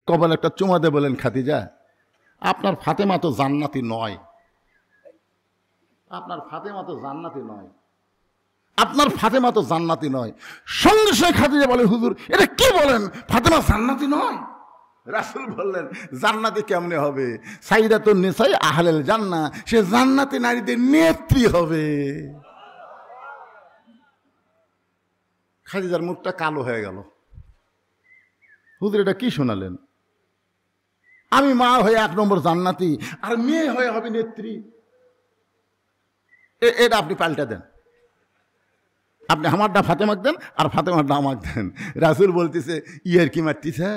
কপালে একটা চুমা দিয়ে বলেন, খাদিজা আপনার ফাতেমা তো জান্নাতি নয়, আপনার ফাতেমা তো জান্নাতি নয়, আপনার ফাতেমা তো জান্নাতি নয়। সঙ্গে সঙ্গে খাদিজা বলে, হুজুর এটা কি বলেন, ফাতেমা জান্নাতি নয়? রাসূল বললেন, জান্নাতি কেমনে হবে? সাইয়্যিদাতুন নিসাই আহলেল জান্নাহ, সে জান্নাতি নারীদের নেত্রী হবে। খাদিজার মুখটা কালো হয়ে গেল। হুজুর এটা কি শোনালেন? আমি মা হয়ে 1 নম্বর জান্নাতি, আর মেয়ে হয়ে হবে নেত্রী। এটা আপনি পাল্টা দেন, আপনি আমারটা ফাতেমাকে দেন আর ফাতেমারটা আমাকে দেন। রাসূল বলতেছে, ইয়ার কি মারতিছে?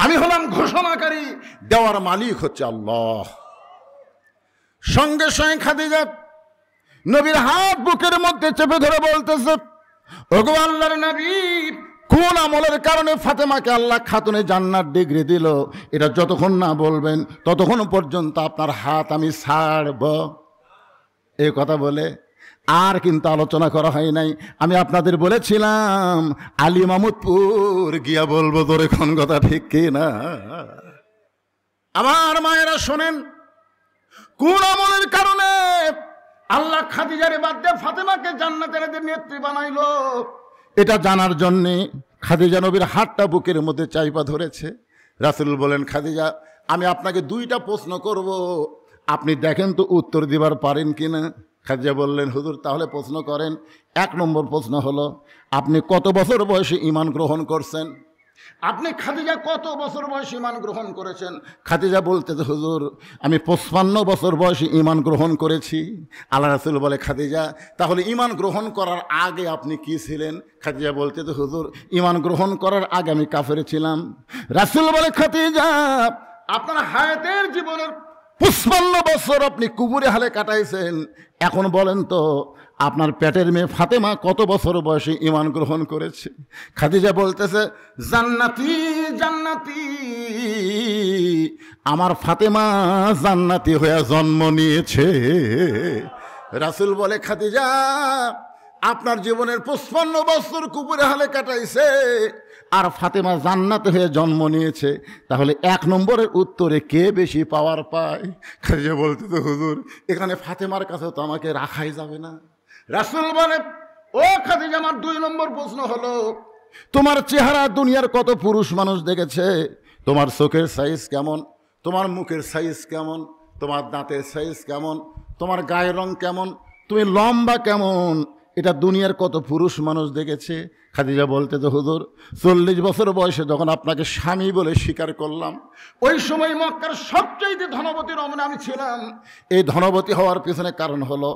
আমি হলাম ঘোষণাকারী, দেওয়ার মালিক হচ্ছে আল্লাহ। সঙ্গে সঙ্গে খাদিজা নবীর হাত বুকের মধ্যে চেপে ধরে বলতেছে, ওগো আল্লাহর নবী, কোন আমলের কারণে ফাতেমাকে আল্লাহ খাতুনে জান্নাত ডিগ্রি দিল, এটা যতক্ষণ না বলবেন ততক্ষণ পর্যন্ত আপনার হাত আমি ছাড়ব। এই কথা বলে আর কিন্তু আলোচনা করা হয় নাই। আমি আপনাদের বলেছিলাম আলী মাহমুদপুর গিয়া বলবো তোর এখন কথা ঠিক কি না। আমার মায়েরা শোনেন, কোন আমলের কারণে আল্লাহ খাদিজারে বাদ দিয়ে ফাতেমাকে জান্নাতের নেত্রী বানাইলো, এটা জানার জন্যে খাদিজা নবীর হাতটা বুকের মধ্যে চাইপা ধরেছে। রাসূল বলেন, খাদিজা আমি আপনাকে 2টা প্রশ্ন করব, আপনি দেখেন তো উত্তর দিবার পারেন কিনা। খাদিজা বললেন, হুজুর তাহলে প্রশ্ন করেন। 1 নম্বর প্রশ্ন হলো, আপনি কত বছর বয়সে ঈমান গ্রহণ করছেন? আপনি খাদিজা কত বছর বয়সে ঈমান গ্রহণ করেছেন? খাদিজা বলতেছে, হুজুর আমি 55 বছর বয়সে ঈমান গ্রহণ করেছি। আল্লাহ রাসূল বলে, খাদিজা তাহলে ঈমান গ্রহণ করার আগে আপনি কি ছিলেন? খাদিজা বলতেছে, হুজুর ঈমান গ্রহণ করার আগে আমি কাফের ছিলাম। রাসূল বলে, খাদিজা আপনার হায়াতের জীবনের 55 বছর আপনি কুবুরে হালে কাটাইছেন, এখন বলেন তো আপনার পেটের মেয়ে ফাতেমা কত বছর বয়সে ঈমান গ্রহণ করেছে? খাদিজা বলতেছে, জান্নাতি জান্নাতি, আমার ফাতেমা জান্নাতি হয়ে জন্ম নিয়েছে। রাসূল বলে, খাদিজা আপনার জীবনের 55 বছর কুবুরে হালে কাটাইছে আর ফাতেমা জান্নাত হয়ে জন্ম নিয়েছে, তাহলে 1 নম্বরের উত্তরে কে বেশি পাওয়ার পায়? খাদিজা বলতে তো, হুজুর এখানে ফাতেমার কাছে তো আমাকে রাখাই যাবে না। রাসূল বলে, ও খাদিজা আমার 2 নম্বর প্রশ্ন হলো, তোমার চেহারা দুনিয়ার কত পুরুষ মানুষ দেখেছে, তোমার চোখের সাইজ কেমন, তোমার মুখের সাইজ কেমন, তোমার দাঁতের সাইজ কেমন, তোমার গায়ের রং কেমন, তুমি লম্বা কেমন, এটা দুনিয়ার কত পুরুষ মানুষ দেখেছে। খাদিজা বলতে তো, হুজুর 40 বছর বয়সে যখন আপনাকে স্বামী বলে স্বীকার করলাম, ওই সময় মক্কার সবচেয়ে ধনবতী রমণী আমি ছিলাম। এই ধনবতী হওয়ার পিছনে কারণ হলো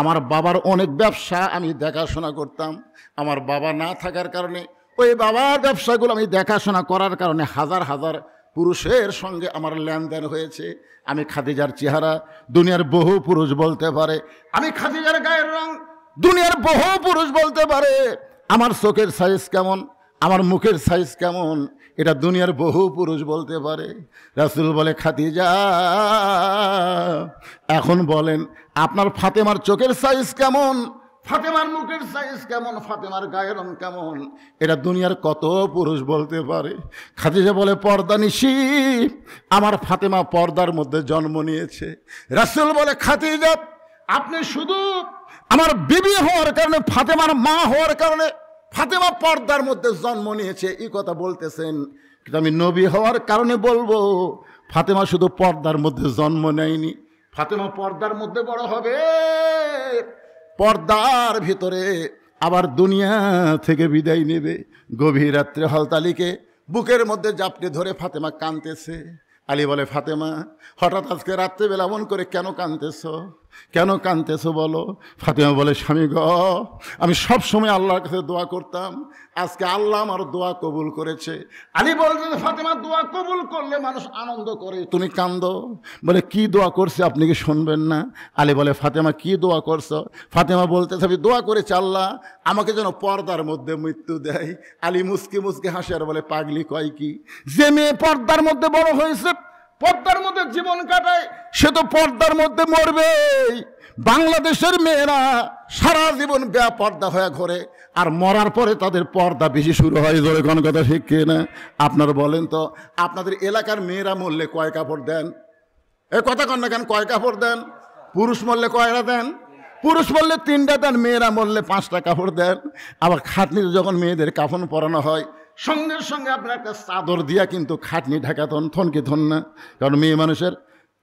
আমার বাবার অনেক ব্যবসা আমি দেখাশোনা করতাম। আমার বাবা না থাকার কারণে ওই বাবার ব্যবসাগুলো আমি দেখাশোনা করার কারণে হাজার হাজার পুরুষের সঙ্গে আমার লেনদেন হয়েছে। আমি খাদিজার চেহারা দুনিয়ার বহু পুরুষ বলতে পারে, আমি খাদিজার গায়ের রং দুনিয়ার বহু পুরুষ বলতে পারে, আমার চোখের সাইজ কেমন, আমার মুখের সাইজ কেমন, এটা দুনিয়ার বহু পুরুষ বলতে পারে। রাসূল বলে, খাদিজা এখন বলেন আপনার ফাতেমার চোখের সাইজ কেমন, ফাতেমার মুখের সাইজ কেমন, ফাতেমার গায়ের রং কেমন, এটা দুনিয়ার কত পুরুষ বলতে পারে? খাদিজা বলে, পর্দা নিশি, আমার ফাতেমা পর্দার মধ্যে জন্ম নিয়েছে। রাসূল বলে, খাদিজা আপনি শুধু আমার বিবি হওয়ার কারণে, ফাতেমার মা হওয়ার কারণে ফাতেমা পর্দার মধ্যে জন্ম নিয়েছে এই কথা বলতেছেন, কিন্তু আমি নবী হওয়ার কারণে বলবো ফাতেমা শুধু পর্দার মধ্যে জন্ম নেয়নি, ফাতেমা পর্দার মধ্যে বড় হবে, পর্দার ভিতরে আবার দুনিয়া থেকে বিদায় নেবে। গভীর রাত্রে হলতালিকে বুকের মধ্যে জাপটে ধরে ফাতেমা কাঁদতেছে। আলী বলে, ফাতেমা হঠাৎ আজকে রাত্রেবেলা এমন করে কেন কাঁদতেছো, কেন কাঁদতেছো বলো? ফাতেমা বলে, স্বামী গ, আমি সব সময় আল্লাহর কাছে দোয়া করতাম, আজকে আল্লাহ আমার দোয়া কবুল করেছে। আলী বলছে, ফাতেমা দোয়া কবুল করলে মানুষ আনন্দ করে, তুমি কান্দো। বলে, কি দোয়া করছে আপনি কি শুনবেন না? আলী বলে, ফাতেমা কি দোয়া করছো? ফাতেমা বলতেছে, আমি দোয়া করেছি আল্লাহ আমাকে যেন পর্দার মধ্যে মৃত্যু দেয়। আলী মুসকি মুসকি হাসে আর বলে, পাগলি কয় কি? যে মেয়ে পর্দার মধ্যে বড় হয়েছে, পর্দার মধ্যে জীবন কাটায়, সে তো পর্দার মধ্যে মরবেই। বাংলাদেশের মেয়েরা সারা জীবন বেপর্দা হয়ে ঘোরে, আর মরার পরে তাদের পর্দা বেশি শুরু হয়। জোরে কোন কথা ঠিক কিনা? আপনারা বলেন তো, আপনাদের এলাকার মেয়েরা মরলে কয় কাপড় দেন? এ কথা কন না কেন? কয় কাপড় দেন? পুরুষ মরলে কয়টা দেন? পুরুষ মরলে 3টা দেন, মেয়েরা মরলে 5টা কাপড় দেন। আবার খাটনিতে যখন মেয়েদের কাফন পরানো হয়, সঙ্গে সঙ্গে আপনার একটা চাদর দিয়া কিন্তু খাটনি ঢাকাতন, থনকে থন না। কারণ মেয়ে মানুষের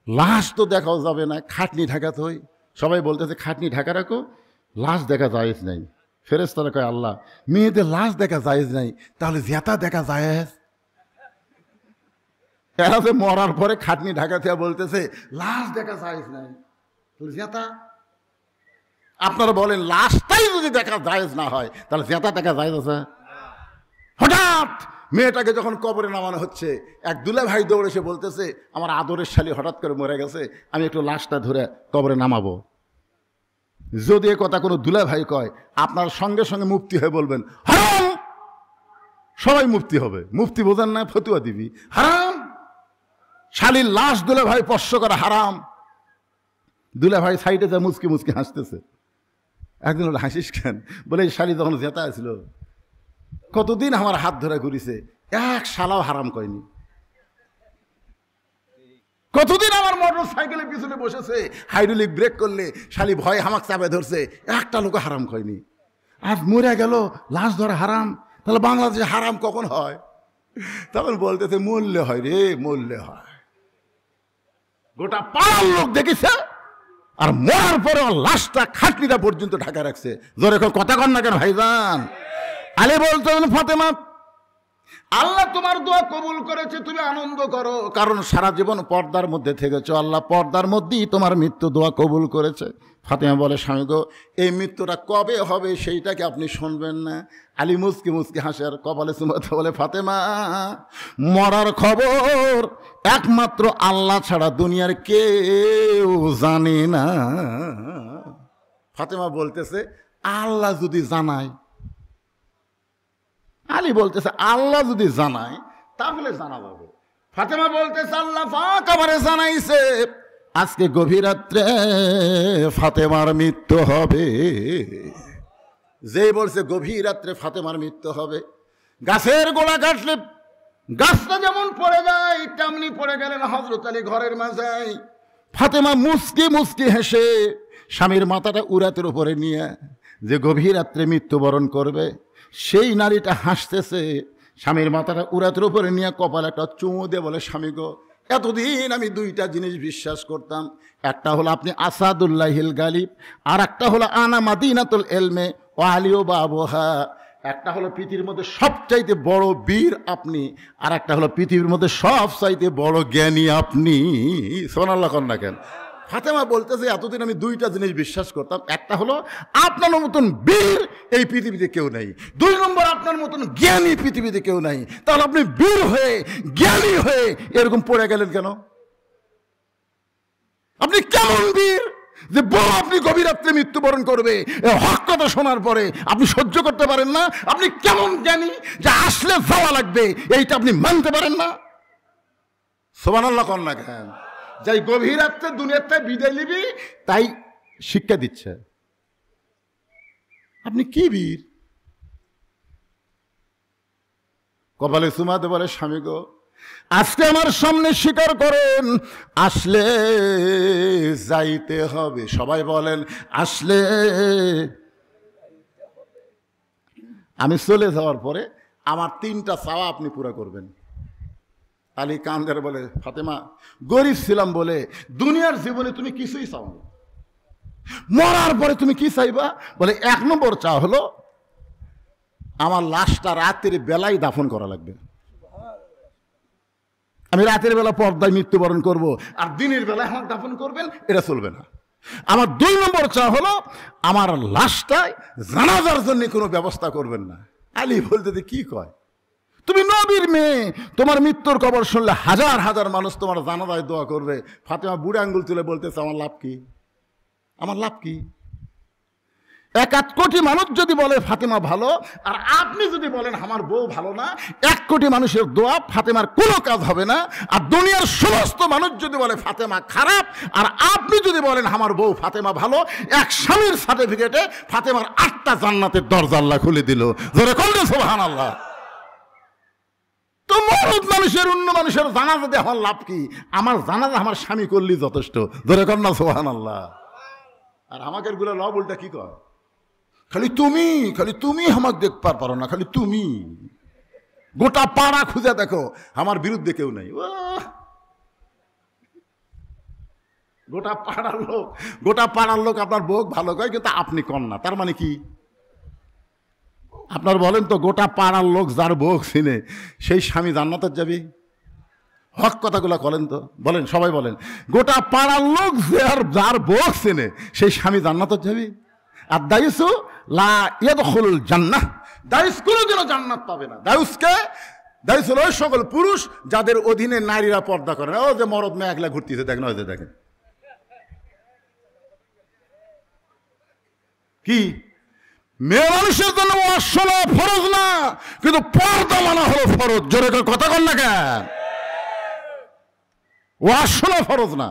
লাশ তো দেখাও যাবে না, খাটনি ঢাকাতে হয়। সবাই বলতেছে খাটনি ঢাকা রাখো, লাশ দেখা জায়েজ নাই। ফেরেশতারা কয় আল্লাহ, মেয়েদের লাশ দেখা জায়েজ নাই, তাহলে জেতা দেখা জায়েজ? এরা যে মরার পরে খাটনি ঢাকাতে বলতেছে লাশ দেখা জায়েজ নাই, জেতা? আপনারা বলেন লাশটাই যদি দেখা জায়েজ না হয়, তাহলে জেতা দেখা জায়েজ আছে? হঠাৎ মেয়েটাকে যখন কবরে নামানো হচ্ছে, এক দুলা ভাই দৌড়ে এসে বলতেছে আমার আদরের শালী হঠাৎ করে মরে গেছে, আমি একটু লাশটা ধরে কবরে নামাবো। যদি এ কথা কোনো দুলা ভাই কয়, আপনার সঙ্গে সঙ্গে মুফতি হয়ে বলবেন হারাম। সবাই মুফতি হবে। মুফতি বোঝেন না? ফতুয়া দিবি হারাম। শালীর লাশ দুলা ভাই স্পর্শ করা হারাম। দুলা ভাই সাইডে যা মুচকি মুচকি হাসতেছে। একদিন ওরা হাসিস কেন? বলে এই শালী যখন জেতা ছিল, কতদিন আমার হাত ধরে ঘুরিছে, এক শালাও হারাম কয়নি। কতদিন আমার মোটর সাইকেলের পিছনে বসেছে, হাইড্রোলিক ব্রেক করলে শালি ভয় হামাক চাপে ধরছে, একটা লোক হারাম কয়নি। আজ মরে গেল, লাশ ধরা হারাম। তাহলে বাংলাদেশে হারাম কখন হয়? তখন বলতেছে মরলে হয় রে, মরলে হয়। গোটা পাড়ার লোক দেখেছে, আর মরার পরে লাশটা খাটনিটা পর্যন্ত ঢাকা রাখছে। জোরে কথা কন না কেন ভাইজান? আলী বলতেন ফাতেমা, আল্লাহ তোমার দোয়া কবুল করেছে, তুমি আনন্দ করো, কারণ সারা জীবন পর্দার মধ্যে থেকেছো, আল্লাহ পর্দার মধ্যেই তোমার মৃত্যু দোয়া কবুল করেছে। ফাতেমা বলে স্বামী গো, এই মৃত্যুটা কবে হবে সেইটাকে আপনি শুনবেন না? আলী মুচকি মুচকি হাসে আর কপালে চুমাতে বলে ফাতেমা, মরার খবর একমাত্র আল্লাহ ছাড়া দুনিয়ার কেউ জানে না। ফাতেমা বলতেছে আল্লাহ যদি জানায়, আলী বলতেছে আল্লাহ যদি জানায় তাহলে জানা যাবে। ফাতেমা বলতেছে আল্লাহ পাক আমারে জানাইছে আজকে গভীর রাত্রে ফাতেমার মৃত্যু হবে। যেই বলছে গভীর রাত্রে ফাতেমার মৃত্যু হবে, গাছের গোড়া কাটলে গাছটা যেমন পড়ে যায় তেমনি পড়ে গেলেন হযরত আলী ঘরের মাঝে। ফাতেমা মুচকি মুচকি হেসে স্বামীর মাথাটা উরাতের উপরে নিয়ে যে গভীর রাত্রে মৃত্যুবরণ করবে, সেই নারীটা হাসতেছে, স্বামীর মাথাটা উরাতের উপরে নিয়ে কপালে একটা চুমু দিয়ে বলে স্বামী গো, এতদিন আমি 2টা জিনিস বিশ্বাস করতাম, একটা হলো আপনি আসাদুল্লাহিল গালিব, আর একটা হলো আনা মাদিনাতুল ইলমে ওয়া আলিউ বাবুহা। একটা হলো পৃথিবীর মধ্যে সবচাইতে বড় বীর আপনি, আর একটা হলো পৃথিবীর মধ্যে সবচাইতে বড় জ্ঞানী আপনি। সুবহানাল্লাহ কন না কেন? ফাতেমা বলতেছে এতদিন আমি 2টা জিনিস বিশ্বাস করতাম, একটা হলো আপনার মতন বীর এই পৃথিবীতে কেউ নাই, 2 নম্বর আপনার মতন জ্ঞানী পৃথিবীতে কেউ নাই। তাহলে আপনি বীর হয়ে জ্ঞানী হয়ে এরকম পড়ে গেলেন কেন? আপনি কেমন বীর যে বড় আপনি গভীর রাত্রে মৃত্যুবরণ করবে, হক কথা শোনার পরে আপনি সহ্য করতে পারেন না? আপনি কেমন জ্ঞানী যে আসলে যাওয়া লাগবে এইটা আপনি মানতে পারেন না? সুবহানাল্লাহ কন না কেন? যাই গভীর রাত্রে দুনিয়াতে বিদায় নিবি তাই শিক্ষা দিচ্ছে। আপনি কি বীর? কপালে চুমাতে বলে স্বামী গো, আজকে আমার সামনে স্বীকার করেন আসলে যাইতে হবে। সবাই বলেন আসলে। আমি চলে যাওয়ার পরে আমার 3টা চাওয়া আপনি পুরা করবেন। আলী কান্দার বলে ফাতেমা, গরিব ছিলাম বলে দুনিয়ার জীবনে তুমি কিছুই চাও না, মরার পরে তুমি কি চাইবা? বলে 1 নম্বর চাওয়া হলো আমার লাশটা রাতের বেলায় দাফন করা লাগবে। আমি রাতের বেলা পর্দায় মৃত্যুবরণ করব, আর দিনের বেলায় আমার দাফন করবেন, এটা চলবে না। আমার 2 নম্বর চাওয়া হলো আমার লাশটায় জানাজার জন্য কোনো ব্যবস্থা করবেন না। আলী বলতে কি কয়, তুমি নবীর মেয়ে, তোমার মৃত্যুর খবর শুনলে হাজার হাজার মানুষ তোমার জানাজায় দোয়া করবে। ফাতেমা বুড়ে আঙ্গুল তুলে বলতেছে আমার লাভ কি? আমার লাভ কি? 1 কোটি মানুষ যদি বলে ফাতেমা ভালো, আর আপনি যদি বলেন আমার বউ ভালো না, 1 কোটি মানুষের দোয়া ফাতেমার কোনো কাজ হবে না। আর দুনিয়ার সমস্ত মানুষ যদি বলে ফাতেমা খারাপ, আর আপনি যদি বলেন আমার বউ ফাতেমা ভালো, এক স্বামীর সার্টিফিকেটে ফাতেমার 8টা জান্নাতের দরজা আল্লাহ খুলে দিল। জোরে বলুন সুবহানাল্লাহ। তো মরদ মানুষের, অন্য মানুষের জানাজা দিয়ে আমার লাভ কি? আমার জানাজা আমার স্বামী করলেই যথেষ্ট। জোরে কর না সুবহানাল্লাহ। আর আমাকে গুলো লব উল্টা কি কর, খালি তুমি আমাকে দেখতে পারো না, খালি তুমি। গোটা পাড়া খুঁজে দেখো, আমার বিরুদ্ধে কেউ নাই। গোটা পাড়ার লোক আপনার বউ ভালো কয়, কিন্তু আপনি কন না, তার মানে কি? আপনার বলেন তো, গোটা পাড়ার লোক যার বউ চিনে সেই স্বামী জান্নাতে যাবে? হক কথাগুলো বলেন তো, বলেন, সবাই বলেন। গোটা পাড়ার লোক যার বউ চিনে সেই স্বামী জান্নাতে যাবে? আর দায়ুসু লা ইয়াদখুলুল জান্নাহ, দায়ুস কোনোদিনও জান্নাত পাবে না। দায়ুস হলো ওই সকল পুরুষ যাদের অধীনে নারীরা পর্দা করে না। ও যে মরদ মেয়ে একলা ঘুরতেছে, দেখেন, ওই যে দেখেন কি, মেয়ে মানুষের জন্য ওয়াশনা ফরজ না, কিন্তু পর্দা মানা হলো ফরজ। জোরে কথা কন না কেন? ওয়াশনা ফরজ না।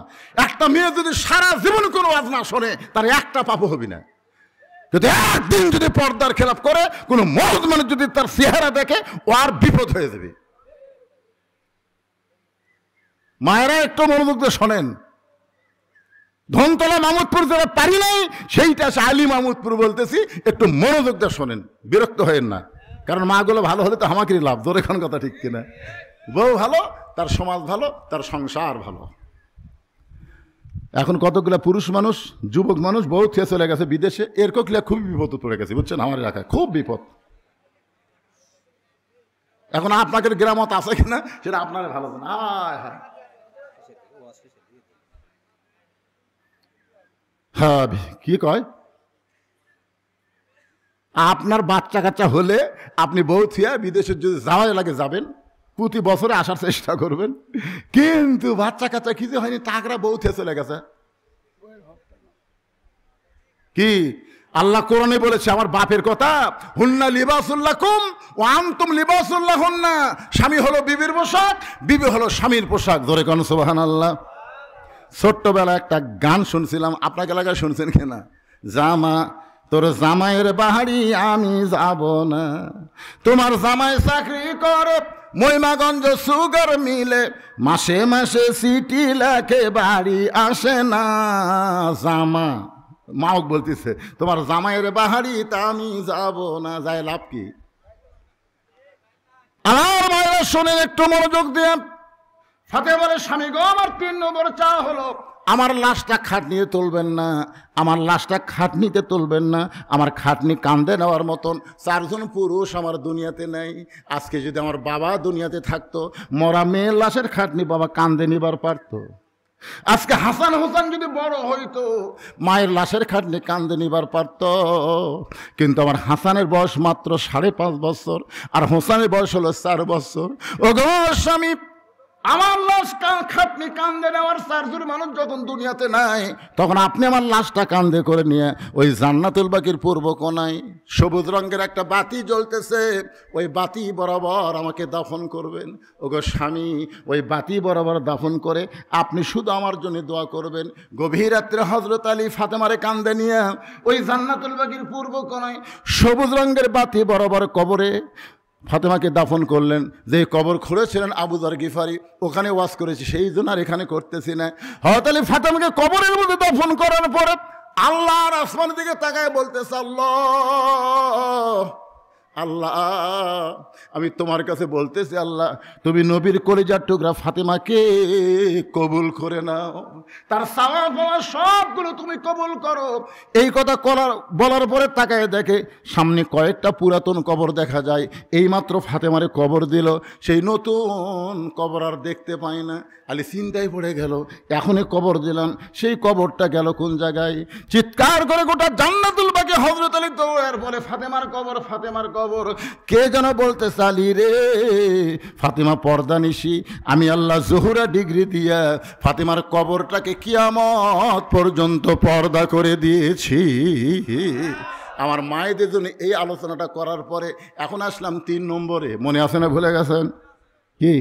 একটা মেয়ে যদি সারা জীবন কোনো ওয়াজ না শোনে, তার একটা পাপও হবে না। যদি একদিন যদি পর্দার খেলাপ করে, কোন মরদ মানুষ যদি তার চেহারা দেখে, ও আর বিপদ হয়ে যাবে। মায়েরা একটু মনোযোগ দিয়ে শোনেন। ধনতলা মামুদপুর যারা পারি নাই, সেইটা আলী মামুদপুর বলতেছি, একটু মনোযোগ দিয়ে শোনেন, বিরক্ত হয়েন না। কারণ মাগুলো ভালো হলে তো আমাকেই লাভ। জোরে এখন কথা ঠিক কিনা? বউ ভালো, তার সমাজ ভালো, তার সংসার ভালো। এখন কতগুলা পুরুষ মানুষ, যুবক মানুষ বউ থেকে চলে গেছে বিদেশে, এরকম খুবই বিপদ পড়ে গেছে, বুঝছেন? আমার এলাকায় খুব বিপদ। এখন আপনাদের গ্রামত আছে কিনা সেটা আপনারা ভালো জানেন। হ্যাঁ, কি কয়, আপনার বাচ্চা কাচ্চা হলে আপনি বউ থিয়া বিদেশে যদি যাওয়া লাগে যাবেন, প্রতি বছরে আসার চেষ্টা করবেন। কিন্তু বাচ্চা কাচ্চা কিছু হয়নি, তাকরা বউ থিয়া চলে গেছে। কি আল্লাহ কোরআনে বলেছে আমার বাপের কথা, হুন্না লিবাসুল্লাকুম ওয়া আনতুম লিবাসুল্লাহুন্না। স্বামী হলো বিবির পোশাক, বিবি হলো স্বামীর পোশাক। জোরে কোন সুবহানাল্লাহ। ছোট্টবেলা একটা গান শুনছিলাম, আপনাকে এলাকায় শুনছেন কিনা? জামা তোর জামাইয়ের বাড়ি আমি যাব না, তোমার জামাই চাকরি করে মহিমাগঞ্জ সুগার মিলে, মাসে মাসে সিটি লেখে বাড়ি আসে না। জামা মাওক বলতেছে তোমার জামাইয়ের বাড়ি তা আমি যাব না, যায় লাভ কি? আমার মায়েরা শোনেন, একটু মনোযোগ দিয়ে। ফাতেমা বলে, স্বামী গো, আমার 3 নম্বর চা হলো, আমার লাশটা খাটনিতে তুলবেন না, আমার লাশটা খাটনিতে তুলবেন না। আমার খাটনি কান্দে নেওয়ার মতন 4 জন পুরুষ আমার দুনিয়াতে নেই। আজকে যদি আমার বাবা দুনিয়াতে থাকতো, মরা মেয়ের লাশের খাটনি বাবা কান্দে নিবার পারতো। আজকে হাসান হোসেন যদি বড় হইতো, মায়ের লাশের খাটনি কান্দে নিবার পারত। কিন্তু আমার হাসানের বয়স মাত্র 5.5 বছর, আর হোসেনের বয়স হলো 4 বছর। ও গো স্বামী, আমার লাশ খাটনি কান্দে নেওয়ার 4 জন মানুষ যখন দুনিয়াতে নাই, তখন আপনি আমার লাশটা কান্দে করে নিয়ে ওই জান্নাতুল বাকির পূর্ব কোনায় সবুজ রঙের একটা বাতি জ্বলতেছে, ওই বাতি বরাবর আমাকে দাফন করবেন। ওগো স্বামী, ওই বাতি বরাবর দাফন করে আপনি শুধু আমার জন্য দোয়া করবেন। গভীর রাত্রে হযরত আলী ফাতেমারে কান্দে নিয়ে ওই জান্নাতুল বাকির পূর্ব কোনায় সবুজ রঙের বাতি বরাবর কবরে ফাতেমাকে দাফন করলেন। যে কবর খুঁড়েছিলেন আবু যর গিফারি, ওখানে ওয়াজ করেছি, সেই জন্য আর এখানে করতেছি না। হযরত আলী ফাতেমাকে কবরের মধ্যে দাফন করার পরে আল্লাহর আসমানের দিকে তাকায় বলতেছে, আল্লাহ আল্লাহ, আমি তোমার কাছে বলতেছি, আল্লাহ তুমি নবীর কলিজার টুকরা ফাতেমাকে কবুল করে নাও, তার সওয়াব পাওয়া সবগুলো তুমি কবুল করো। এই কথা বলার পরে তাকায় দেখে সামনে কয়েকটা পুরাতন কবর দেখা যায়। এইমাত্র ফাতেমারে কবর দিল, সেই নতুন কবর আর দেখতে পায় না। আলী চিন্তায় পড়ে গেল, এখনই কবর দিলাম, সেই কবরটা গেল কোন জায়গায়? চিৎকার করে গোটা জান্নাতুল বাকি হযরত আলী দৌড়ার বলে, ফাতেমার কবর, ফাতেমার কবর। কে যেন বলতে চালি রে, ফাতেমা পর্দা নিশি, আমি আল্লাহ জোহরা ডিগ্রি দিয়া ফাতেমার কবরটাকে কিয়ামত পর্যন্ত পর্দা করে দিয়েছি। আমার মায়েদের জন্য এই আলোচনাটা করার পরে এখন আসলাম 3 নম্বরে। মনে আছে না, ভুলে গেছেন? কি?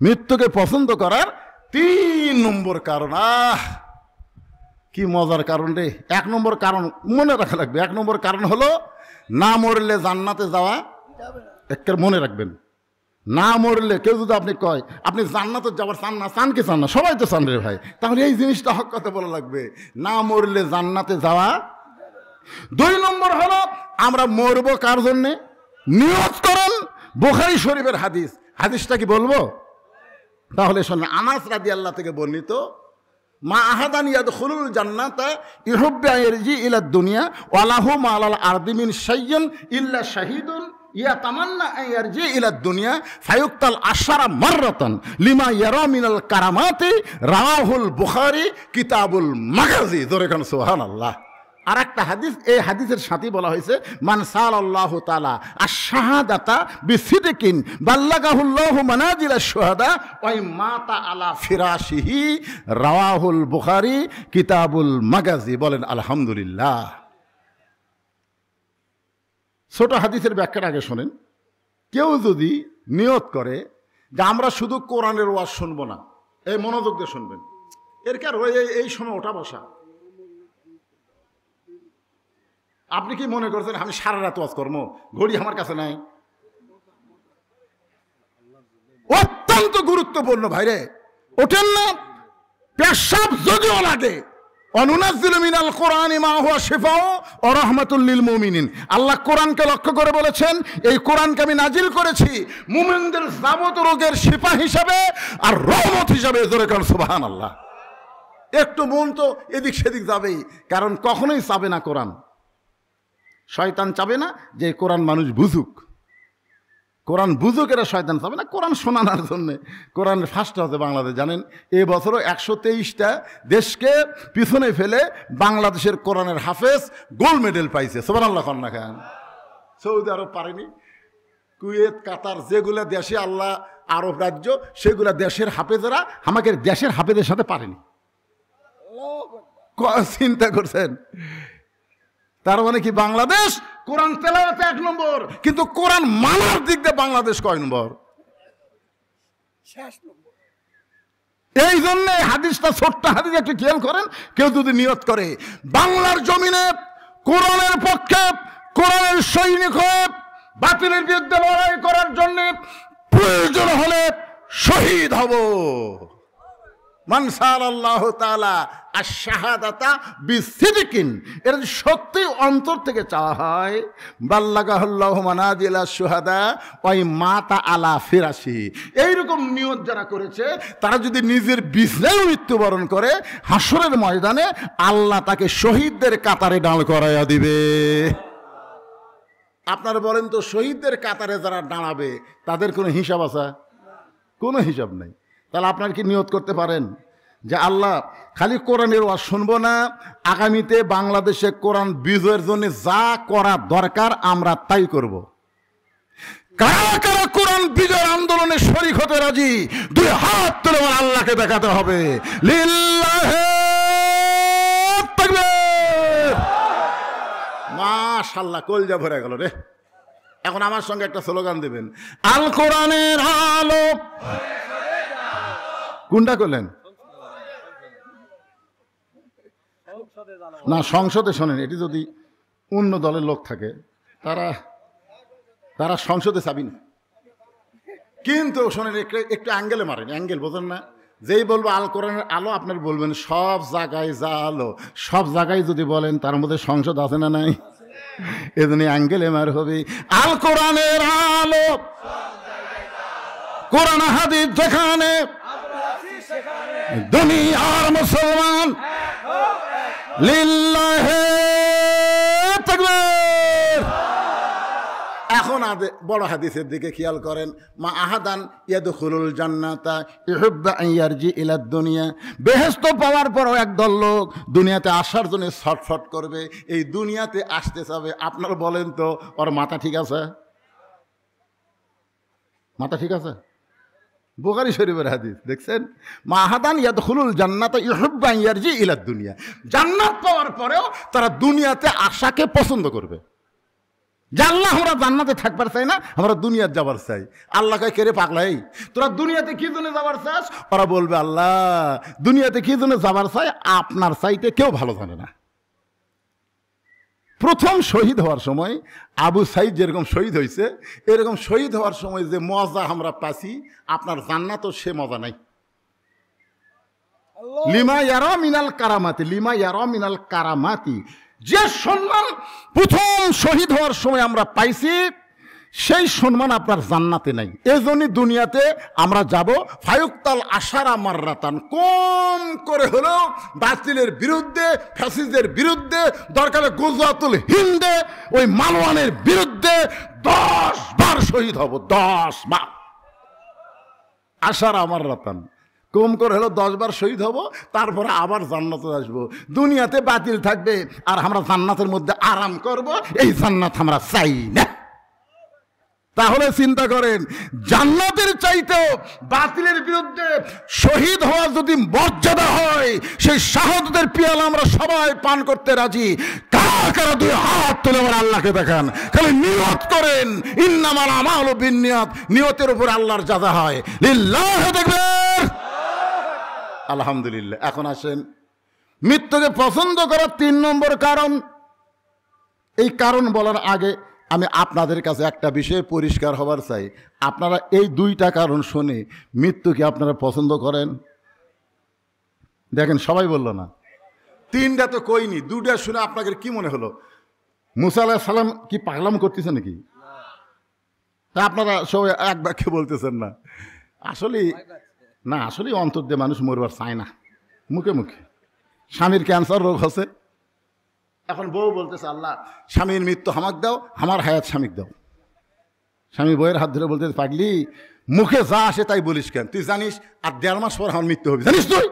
মৃত্যুকে পছন্দ করার 3 নম্বর কারণ। কি মজার কারণ রে! 1 নম্বর কারণ মনে রাখা লাগবে। 1 নম্বর কারণ হলো না মরলে জান্নাতে যাওয়া একের মনে রাখবেন। না মরলে কেউ যদি আপনি কয় আপনি জান্নাতে যাওয়ার চান না, চান কি চান না? সবাই তো চান রে ভাই। তাহলে এই জিনিসটা হক কথা বলা লাগবে, না মরলে জান্নাতে যাওয়া। 2 নম্বর হলো আমরা মরবো কার জন্যে? নিয়ত করেন। বুখারী শরীফের হাদিস, হাদিসটা কি বলবো? তাহলে শোনেন, আনাস রাদিয়াল্লাহু থেকে বর্ণিত, মা আহাদান ইয়াদখুলুল জান্নাতা ইউহিব্বু ইয়ারজি ইলা দুনিয়া ওয়া লাহু মা আলাল আরদি মিন শাইইন ইল্লা শাহীদুন ইয়াতামান্না আন ইয়ারজি ইলা দুনিয়া ফায়ুক্তাল আশারা মাররাতান লিমা ইয়ারা মিনাল কারামাতি রাওয়াহুল বুখারী কিতাবুল মাগাজি। জোরে কান সুবহানাল্লাহ। আর একটা হাদিস, এই হাদিসের সাথে বলা হয়েছে মান সাল্লাল্লাহু তাআলা আশ-শাহাদাতা বিসিদকিন বাল্লাগাহুল্লাহু মানাজিলাশ শুহাদা ওয়া মাতা আলা ফিরাশিহি রাওয়াহুল বুখারী কিতাবুল মাগাজি। বলেন আলহামদুলিল্লাহ। ছোট হাদিসের ব্যাখ্যার আগে শোনেন। কেউ যদি নিয়ত করে যে আমরা শুধু কোরআনের ওয়াজ শুনবো না, এই মনোযোগ দিয়ে শুনবেন, এর কার এই সময় ওঠা বসা। আপনি কি মনে করছেন আমি সারা রাত ওয়াজ করবো? ঘড়ি আমার কাছে নাই। অত্যন্ত গুরুত্বপূর্ণ ভাইরে, ওঠেন না। পেশাব যদিও লাগে, অনুনাজ্জিলু মিনাল কোরআনি মা হুয়া শিফাউ ওয়া রাহমাতুল লিল মুমিনিন। আল্লাহ কোরআনকে লক্ষ্য করে বলেছেন, এই কোরআনকে আমি নাজিল করেছি মুমিনদের যাবতীয় রোগের শিফা হিসাবে আর রহমত হিসাবে। জোরে কারণ সুবহানাল্লাহ। একটু মন তো এদিক সেদিক যাবেই, কারণ কখনোই চাবে না কোরআন। শয়তান চাবে না যে কোরআন মানুষ বুঝুক, কোরআন বুঝুক, এরা শয়তান চাবে না। কোরআন শোনানোর জন্যে কোরআন ফার্স্ট হচ্ছে বাংলাদেশ। জানেন, এ বছরও 123টা দেশকে পিছনে ফেলে বাংলাদেশের কোরআনের হাফেজ গোল্ড মেডেল পাইছে। সুবহানাল্লাহ না খান। সৌদি আরব পারেনি, কুয়েত, কাতার, যেগুলো দেশে আল্লাহ আরব রাজ্য, সেগুলো দেশের হাফেজেরা আমাকে দেশের হাফেজের সাথে পারেনি। চিন্তা করছেন? তার মানে কি বাংলাদেশ কোরআন তেলাওয়াতে 1 নম্বর, কিন্তু কোরআন মানার দিক দিয়ে বাংলাদেশ কয় নম্বর? এই জন্য হাদিসটা, ছোট্ট হাদিস একটু খেয়াল করেন। কেউ যদি নিয়ত করে বাংলার জমিনে কোরআনের পক্ষে, কোরআনের সৈনিক হয়ে বাতিলের বিরুদ্ধে লড়াই করার জন্য প্রয়োজন হলে শহীদ হব, মান সাল্লাল্লাহু তাআলা আশ-শাহাদাতা বিসিদকিন, এর সত্যি অন্তর থেকে চাওয়া হয়, বাল্লাগাহুল্লাহু মানাজিলাশ শুহাদা ওয়া মাতা আলা ফিরাশি। এইরকম নিয়ত যারা করেছে তারা যদি নিজের বিছানায় মৃত্যুবরণ করে, হাসরের ময়দানে আল্লাহ তাকে শহীদদের কাতারে দাঁড় করাইয়া দিবে। আপনারা বলেন তো, শহীদদের কাতারে যারা দাঁড়াবে তাদের কোনো হিসাব আছে? কোনো হিসাব নেই। তাহলে আপনার কি নিয়ত করতে পারেন যে আল্লাহ খালি কোরআনের ওয়াজ শুনবো না, আগামীতে বাংলাদেশে কোরআন বিজয়ের জন্য যা করা দরকার আমরা তাই করব। কারা কারা কোরআন বিজয়ের আন্দোলনে শরীক হতে রাজি? 2 হাত তুলে আমার আল্লাহকে দেখাতে হবে। লিল্লাহি তাকবীর। মাশাআল্লাহ, কলজা ভরে গেল রে। এখন আমার সঙ্গে একটা স্লোগান দেবেন, আল কোরআনের আলো। কোনটা করলেন? না, সংসদে শোনেন। এটি যদি অন্য দলের লোক থাকে তারা সংসদে চাবি না, কিন্তু শোনেন একটু অ্যাঙ্গেলে মারেন। অ্যাঙ্গেল বোঝেন না? যেই বলবো আল কোরআনের আলো, আপনার বলবেন সব জায়গায় যা আলো। সব জায়গায় যদি বলেন তার মধ্যে সংসদ আছে না নাই? এজন্য অ্যাঙ্গেলে মার হবে। আল কোরআনের আলো, কোরআন হাদিস যেখানে, দুনিয়ার মুসলমান লিল্লাহি তাকবীর। এখন বড় হাদিসের দিকে খেয়াল করেন। মা আহাদান ইয়াদখুলুল জান্নাতা ইউহিব্বু আন ইয়ারজি ইলা দুনিয়া। বেহেশত পাওয়ার পরও একদল লোক দুনিয়াতে আসার জন্য ছটফট করবে, এই দুনিয়াতে আসতে চাবে। আপনারা বলেন তো, ওর মাথা ঠিক আছে? মাথা ঠিক আছে? বুখারী শরীফের হাদিস দেখছেন, মা আহাদান ইয়াদখুলুল জান্নাতা ইউহিব্বু আন ইয়ারজি ইলা দুনিয়া, জান্নাত পাওয়ার পরেও তারা দুনিয়াতে আশাকে পছন্দ করবে। যে আল্লাহ আমরা জান্নাতে থাকবার চাই না, আমরা দুনিয়াতে যাবার চাই। আল্লাহকে কেড়ে পাগলাই, তোরা দুনিয়াতে কি জন্য যাবার চাস? ওরা বলবে আল্লাহ দুনিয়াতে কি জন্য যাবার চাই আপনার চাইতে কেউ ভালো জানে না। প্রথম শহীদ হওয়ার সময় আবু সাইদ যেরকম শহীদ হয়েছে, এরকম শহীদ হওয়ার সময় যে মজা আমরা পাচ্ছি, আপনার জান্নাতও সে মজা নাই। লিমা ইয়ারা মিনাল কারামাতি, লিমা ইয়ারা মিনাল কারামাতি, যে সম্মান প্রথম শহীদ হওয়ার সময় আমরা পাইছি, সেই সম্মান আপনার জান্নাতে নাই। এই জন্যই দুনিয়াতে আমরা যাব ফায়ুক্তাল আশারা মাররাতান, কম করে হলেও বাতিলের বিরুদ্ধে, ফ্যাসিস্টদের বিরুদ্ধে, দরকারে গুজরাতুল হিন্দে ওই মালওয়ানের বিরুদ্ধে 10 বার শহীদ হব, 10 বার। আশারা মাররাতান, কম করে হলো 10 বার শহীদ হব, তারপরে আবার জান্নাতে আসবো। দুনিয়াতে বাতিল থাকবে আর আমরা জান্নাতের মধ্যে আরাম করব, এই জান্নাত আমরা চাই না। তাহলে চিন্তা করেন, জান্নাতের চাইতেও বাতিলের বিরুদ্ধে শহীদ হওয়া যদি মর্যাদা হয়, সেই শাহাদাতের পিয়ালা আমরা সবাই পান করতে রাজি। কারা কারা 2 হাত তুলে আমার আল্লাহকে দেখান, খালি নিয়ত করেন, ইন্নামাল আমালু বিন্নিয়াত, নিয়তের উপর আল্লাহর যাজা হয়। লিল্লাহ তাকবীর, আলহামদুলিল্লাহ। এখন আসেন মৃত্যুকে পছন্দ করার 3 নম্বর কারণ। এই কারণ বলার আগে আমি আপনাদের কাছে একটা বিষয়ে পরিষ্কার হবার চাই, আপনারা এই 2টা কারণ শুনে মৃত্যুকে আপনারা পছন্দ করেন? দেখেন সবাই বলল না, 3টা তো কইনি, 2টা শুনে আপনাদের কি মনে হলো? মুসা আলাইহিস সালাম কি পাগলাম করতেছে নাকি? তা আপনারা সবাই এক বাক্যে বলতেছেন না। আসলে অন্তর দিয়ে মানুষ মরবার চায় না, মুখে মুখে। স্বামীর ক্যান্সার রোগ হচ্ছে, এখন বউ বলতেছে আল্লাহ স্বামীর মৃত্যু হামাক দাও, আমার হায়াত স্বামীকে দাও। স্বামী বউয়ের হাত ধরে বলতেছে পাগলি, মুখে যা আসে তাই বলিস কেন? তুই জানিস আর 1.5 মাস পর আমার মৃত্যু হবে, জানিস তুই?